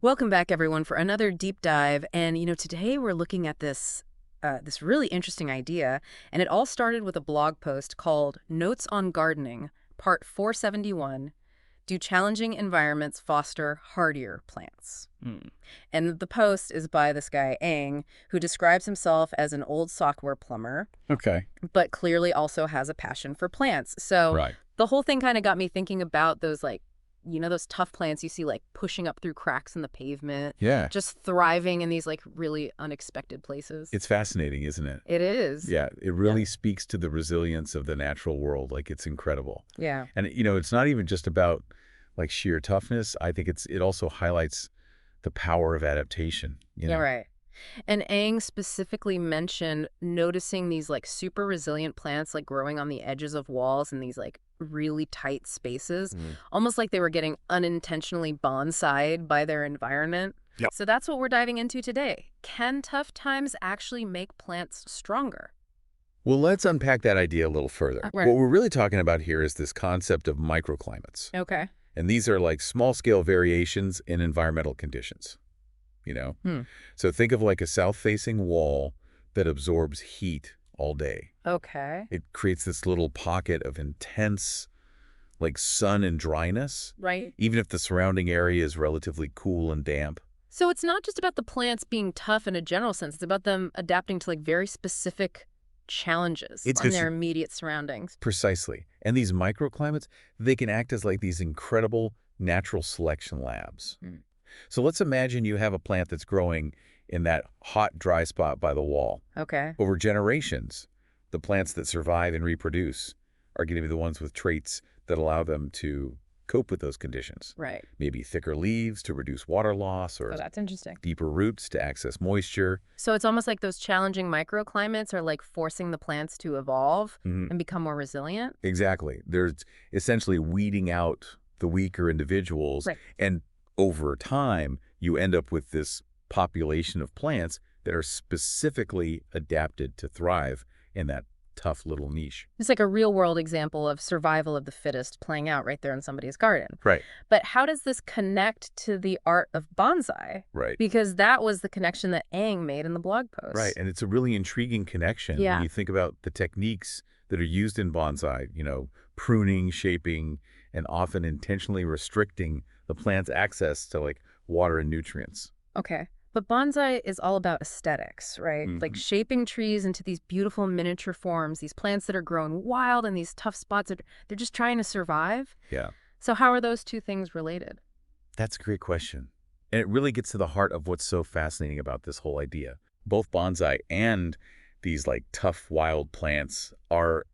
Welcome back, everyone, for another deep dive. And today we're looking at this really interesting idea, and it all started with a blog post called "Notes on Gardening," Part 471. Do challenging environments foster hardier plants? Hmm. And the post is by this guy Ang, who describes himself as an old software plumber, Okay. but clearly also has a passion for plants. So Right. the whole thing kind of got me thinking about those, like, those tough plants you see, like, pushing up through cracks in the pavement, Yeah. just thriving in these, like, really unexpected places. It's fascinating, isn't it? It is. Yeah. It Yeah. really speaks to the resilience of the natural world. Like, it's incredible. Yeah. And, it's not even just about like sheer toughness. I think it also highlights the power of adaptation, Yeah, right. And Aang specifically mentioned noticing these, like, super resilient plants, like, growing on the edges of walls in these, like, really tight spaces, Mm. almost like they were getting unintentionally bonsai'd by their environment. Yep. So that's what we're diving into today. Can tough times actually make plants stronger? Well, let's unpack that idea a little further. Right. What we're really talking about here is this concept of microclimates. Okay. And these are like small-scale variations in environmental conditions, you know? Hmm. So think of like a south-facing wall that absorbs heat all day. Okay. It creates this little pocket of intense, like, sun and dryness, Right. even if the surrounding area is relatively cool and damp. So it's not just about the plants being tough in a general sense. It's about them adapting to, like, very specific challenges It's on just their immediate surroundings. precisely. And these microclimates, they can act as like these incredible natural selection labs. Mm. So let's imagine you have a plant that's growing in that hot, dry spot by the wall. Okay. Over generations, the plants that survive and reproduce are going to be the ones with traits that allow them to cope with those conditions. Right. Maybe thicker leaves to reduce water loss, or Oh, that's interesting. deeper roots to access moisture. So it's almost like those challenging microclimates are, like, forcing the plants to evolve Mhm. and become more resilient. Exactly. There's essentially weeding out the weaker individuals. Right. And over time, you end up with this population of plants that are specifically adapted to thrive in that tough little niche. It's like a real world example of survival of the fittest playing out right there in somebody's garden. Right. But how does this connect to the art of bonsai? Right. Because that was the connection that Aang made in the blog post. Right. And it's a really intriguing connection Yeah. when you think about the techniques that are used in bonsai, pruning, shaping, and often intentionally restricting the plant's access to like water and nutrients. Okay. But bonsai is all about aesthetics, right? Like Mhm. shaping trees into these beautiful miniature forms, these plants that are grown wild in these tough spots. They're just trying to survive. Yeah. So how are those two things related? That's a great question. And it really gets to the heart of what's so fascinating about this whole idea. Both bonsai and these like tough wild plants are,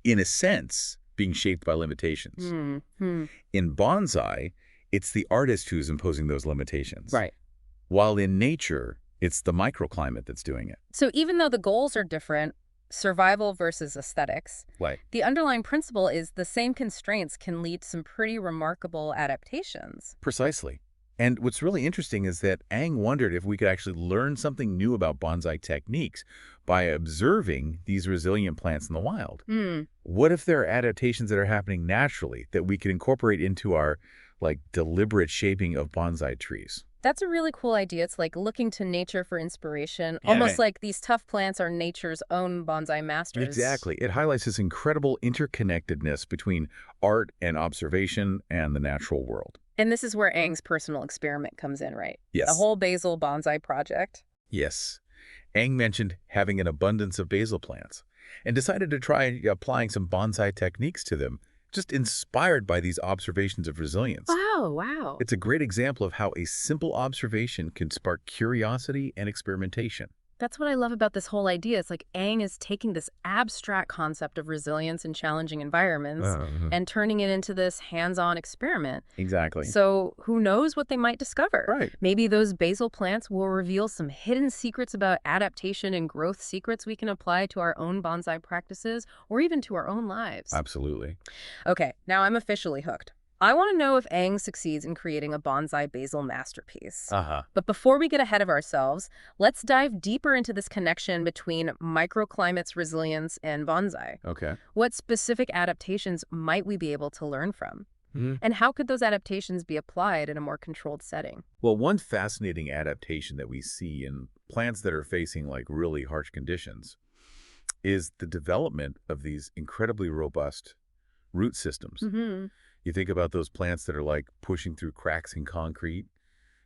in a sense, being shaped by limitations. Hmm. In bonsai, it's the artist who's imposing those limitations. Right. While in nature, it's the microclimate that's doing it. So even though the goals are different, survival versus aesthetics, Right. the underlying principle is the same constraints can lead to some pretty remarkable adaptations. Precisely. And what's really interesting is that Ang wondered if we could actually learn something new about bonsai techniques by observing these resilient plants in the wild. Hmm. What if there are adaptations that are happening naturally that we could incorporate into our like deliberate shaping of bonsai trees? That's a really cool idea. It's like looking to nature for inspiration, Yeah, almost right. like these tough plants are nature's own bonsai masters. Exactly. It highlights this incredible interconnectedness between art and observation and the natural world. And this is where Aang's personal experiment comes in, right? Yes. The whole basil bonsai project. Yes. Ang mentioned having an abundance of basil plants and decided to try applying some bonsai techniques to them, just inspired by these observations of resilience. Wow. It's a great example of how a simple observation can spark curiosity and experimentation. That's what I love about this whole idea. It's like Aang is taking this abstract concept of resilience in challenging environments and turning it into this hands-on experiment. Exactly. So who knows what they might discover? Right. Maybe those basil plants will reveal some hidden secrets about adaptation and growth secrets we can apply to our own bonsai practices or even to our own lives. Absolutely. Okay, now I'm officially hooked. I want to know if Aang succeeds in creating a bonsai basil masterpiece. Uh-huh. But before we get ahead of ourselves, let's dive deeper into this connection between microclimate's resilience and bonsai. Okay. What specific adaptations might we be able to learn from? Mhm. And how could those adaptations be applied in a more controlled setting? Well, one fascinating adaptation that we see in plants that are facing like really harsh conditions is the development of these incredibly robust root systems. Mm-hmm. You think about those plants that are like pushing through cracks in concrete.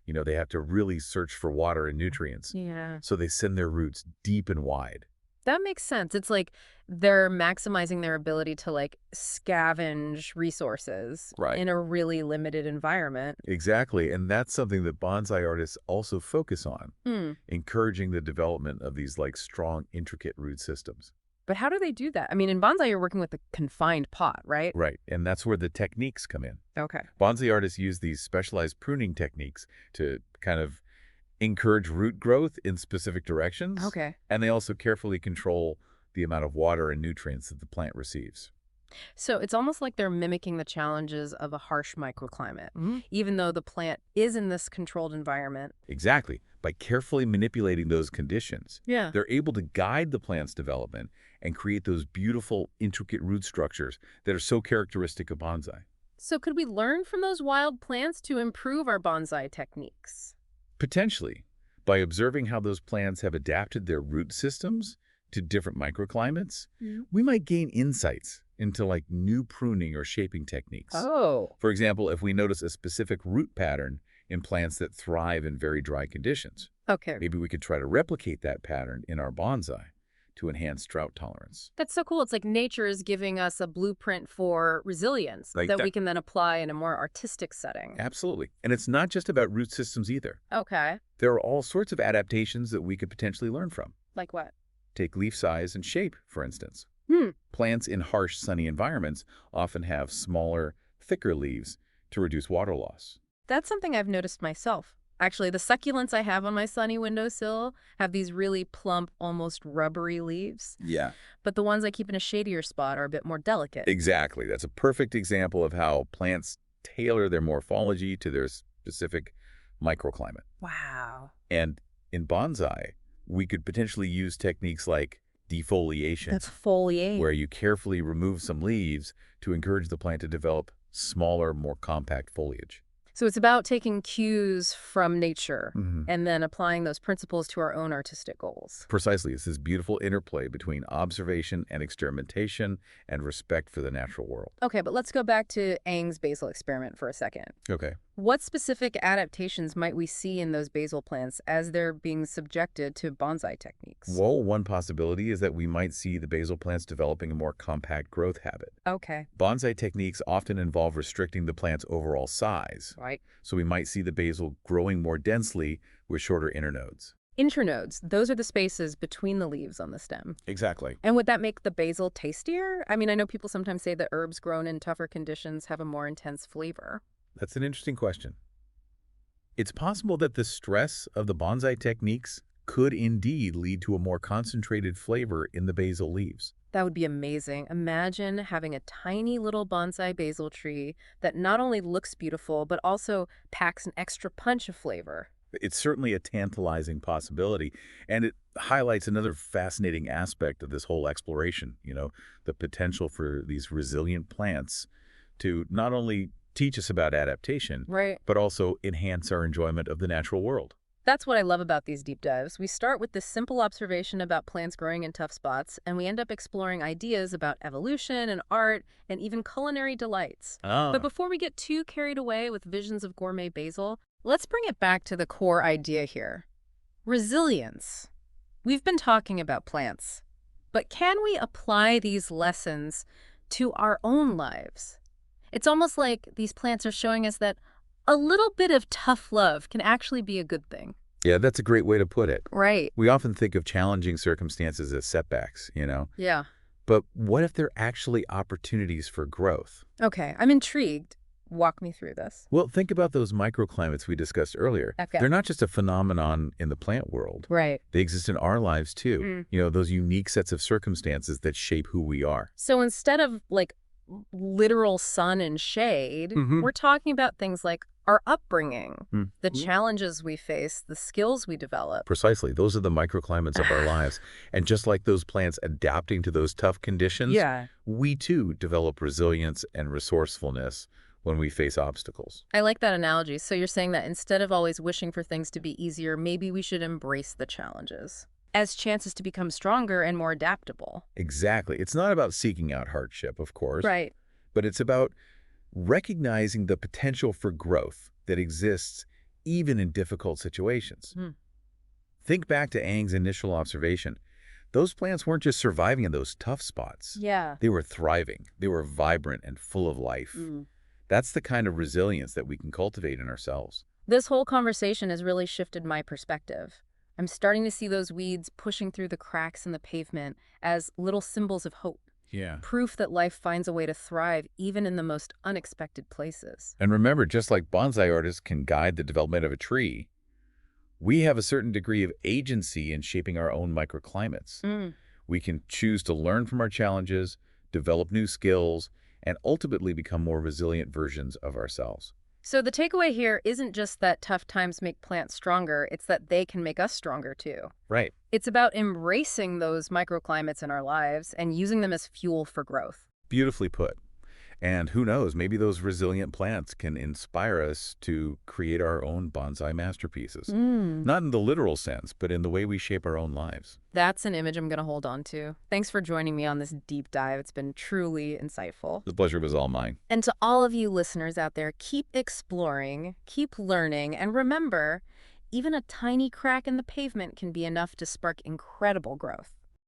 They have to really search for water and nutrients. Yeah. So they send their roots deep and wide. That makes sense. It's like they're maximizing their ability to like scavenge resources Right. in a really limited environment. Exactly. And that's something that bonsai artists also focus on, Hmm. encouraging the development of these like strong, intricate root systems. But how do they do that? I mean, in bonsai, you're working with a confined pot, right? Right. And that's where the techniques come in. Okay. Bonsai artists use these specialized pruning techniques to kind of encourage root growth in specific directions. Okay. And they also carefully control the amount of water and nutrients that the plant receives. So it's almost like they're mimicking the challenges of a harsh microclimate, Hmm. even though the plant is in this controlled environment. Exactly. By carefully manipulating those conditions, Yeah. they're able to guide the plant's development and create those beautiful, intricate root structures that are so characteristic of bonsai. So could we learn from those wild plants to improve our bonsai techniques? Potentially, by observing how those plants have adapted their root systems to different microclimates, Mhm. we might gain insights into like new pruning or shaping techniques. Oh. For example, if we notice a specific root pattern in plants that thrive in very dry conditions, Okay. maybe we could try to replicate that pattern in our bonsai to enhance drought tolerance. That's so cool. It's like nature is giving us a blueprint for resilience Like that that. we can then apply in a more artistic setting. Absolutely. And it's not just about root systems either. Okay. There are all sorts of adaptations that we could potentially learn from. Like what? Take leaf size and shape, for instance. Hmm. Plants in harsh, sunny environments often have smaller, thicker leaves to reduce water loss. That's something I've noticed myself. Actually, the succulents I have on my sunny windowsill have these really plump, almost rubbery leaves. Yeah, But the ones I keep in a shadier spot are a bit more delicate. exactly. That's a perfect example of how plants tailor their morphology to their specific microclimate. Wow. And in bonsai, we could potentially use techniques like defoliation, That's foliate. where you carefully remove some leaves to encourage the plant to develop smaller, more compact foliage. So it's about taking cues from nature Mhm. and then applying those principles to our own artistic goals. Precisely. It's this beautiful interplay between observation and experimentation and respect for the natural world. Okay, but let's go back to Eng's basil experiment for a second. Okay. What specific adaptations might we see in those basil plants as they're being subjected to bonsai techniques? Well, one possibility is that we might see the basil plants developing a more compact growth habit. Okay, Bonsai techniques often involve restricting the plant's overall size, right. so we might see the basil growing more densely with shorter internodes. Internodes, those are the spaces between the leaves on the stem. Exactly. And would that make the basil tastier? I mean, I know people sometimes say that herbs grown in tougher conditions have a more intense flavor. That's an interesting question. It's possible that the stress of the bonsai techniques could indeed lead to a more concentrated flavor in the basil leaves. That would be amazing. Imagine having a tiny little bonsai basil tree that not only looks beautiful, but also packs an extra punch of flavor. It's certainly a tantalizing possibility, and it highlights another fascinating aspect of this whole exploration, the potential for these resilient plants to not only teach us about adaptation, Right. but also enhance our enjoyment of the natural world. That's what I love about these deep dives. We start with this simple observation about plants growing in tough spots, and we end up exploring ideas about evolution and art and even culinary delights. But before we get too carried away with visions of gourmet basil, let's bring it back to the core idea here. Resilience. We've been talking about plants, but can we apply these lessons to our own lives? It's almost like these plants are showing us that a little bit of tough love can actually be a good thing. Yeah, that's a great way to put it. Right. We often think of challenging circumstances as setbacks, Yeah. but what if they're actually opportunities for growth? Okay, I'm intrigued. Walk me through this. Well, think about those microclimates we discussed earlier. Okay. They're not just a phenomenon in the plant world. Right. They exist in our lives too. Those unique sets of circumstances that shape who we are. So instead of like literal sun and shade, Mhm. we're talking about things like our upbringing, Mm. the challenges we face, the skills we develop. Precisely. Those are the microclimates of our lives. And just like those plants adapting to those tough conditions, Yeah. we too develop resilience and resourcefulness when we face obstacles. I like that analogy. So you're saying that instead of always wishing for things to be easier, maybe we should embrace the challenges as chances to become stronger and more adaptable. Exactly. It's not about seeking out hardship, of course, Right. but it's about recognizing the potential for growth that exists even in difficult situations. Hmm. Think back to Aang's initial observation. Those plants weren't just surviving in those tough spots. Yeah. They were thriving. They were vibrant and full of life. Mm. That's the kind of resilience that we can cultivate in ourselves. This whole conversation has really shifted my perspective. I'm starting to see those weeds pushing through the cracks in the pavement as little symbols of hope, Yeah. proof that life finds a way to thrive even in the most unexpected places. And remember, just like bonsai artists can guide the development of a tree, we have a certain degree of agency in shaping our own microclimates. Mm. We can choose to learn from our challenges, develop new skills, and ultimately become more resilient versions of ourselves. So the takeaway here isn't just that tough times make plants stronger, it's that they can make us stronger too. Right. It's about embracing those microclimates in our lives and using them as fuel for growth. Beautifully put. And who knows, maybe those resilient plants can inspire us to create our own bonsai masterpieces. Not in the literal sense, but in the way we shape our own lives. That's an image I'm going to hold on to. Thanks for joining me on this deep dive. It's been truly insightful. The pleasure was all mine. And to all of you listeners out there, keep exploring, keep learning, and remember, even a tiny crack in the pavement can be enough to spark incredible growth.